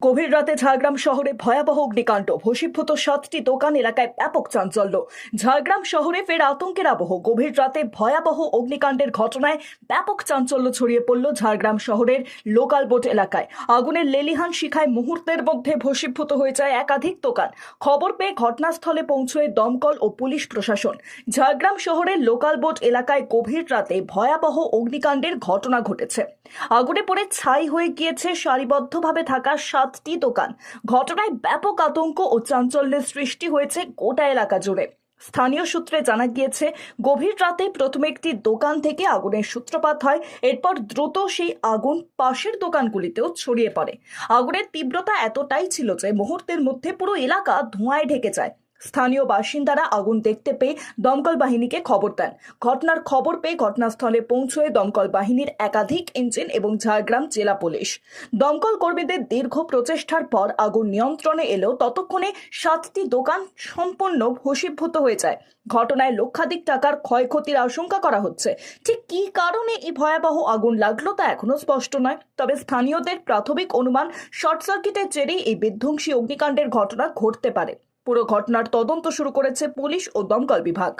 গভীর রাতে ঝাড়গ্রাম শহরে ভয়াবহ অগ্নিকাণ্ড, ভস্মীভূত 7টি দোকান, এলাকায় ব্যাপক চাঞ্চল্য। ঝাড়গ্রাম শহরে ফের আতঙ্কের আবহ। গভীর রাতে ভয়াবহ অগ্নিকাণ্ডের ঘটনায় ব্যাপক চাঞ্চল্য ছড়িয়ে পড়ল ঝাড়গ্রাম শহরের লোকাল বোট এলাকায়। আগুনের লেলিহান শিখায় মুহূর্তের মধ্যে ভস্মীভূত হয়ে যায় একাধিক দোকান। খবর পেয়ে ঘটনাস্থলে পৌঁছয় দমকল ও পুলিশ প্রশাসন। ঝাড়গ্রাম শহরের লোকাল বোট এলাকায় গভীর রাতে ভয়াবহ অগ্নিকাণ্ডের ঘটনা ঘটেছে। আগুনে পড়ে ছাই হয়ে গিয়েছে সারিবদ্ধভাবে থাকা 7টি দোকান। ঘটনায় ব্যাপক আতঙ্ক ও চাঞ্চল্যের সৃষ্টি হয়েছে গোটা এলাকা জুড়ে। স্থানীয় সূত্রে জানা গিয়েছে, গভীর রাতে প্রথমে একটি দোকান থেকে আগুনের সূত্রপাত হয়। এরপর দ্রুত সেই আগুন পাশের দোকানগুলিতেও ছড়িয়ে পড়ে। আগুনের তীব্রতা এতটাই ছিল যে মুহূর্তের মধ্যে পুরো এলাকা ধোঁয়ায় ঢেকে যায়। স্থানীয় বাসিন্দারা আগুন দেখতে পেয়ে দমকল বাহিনীকে খবর দেন। ঘটনার খবর পেয়ে ঘটনাস্থলে পৌঁছয় দমকল বাহিনীর একাধিক ইঞ্জিন এবং ঝাড়গ্রাম জেলা পুলিশ। দমকল কর্মীদের দীর্ঘ প্রচেষ্টার পর আগুন নিয়ন্ত্রণে এলেও ততক্ষণে 7টি দোকান সম্পূর্ণ ভস্মীভূত হয়ে যায়। ঘটনায় লক্ষাধিক টাকার ক্ষয়ক্ষতির আশঙ্কা করা হচ্ছে। ঠিক কী কারণে এই ভয়াবহ আগুন লাগলো তা এখনো স্পষ্ট নয়। তবে স্থানীয়দের প্রাথমিক অনুমান, শর্ট সার্কিটের জেরেই এই বিধ্বংসী অগ্নিকাণ্ডের ঘটনা ঘটতে পারে। পুরো ঘটনার তদন্ত শুরু করেছে পুলিশ ও দমকল বিভাগ।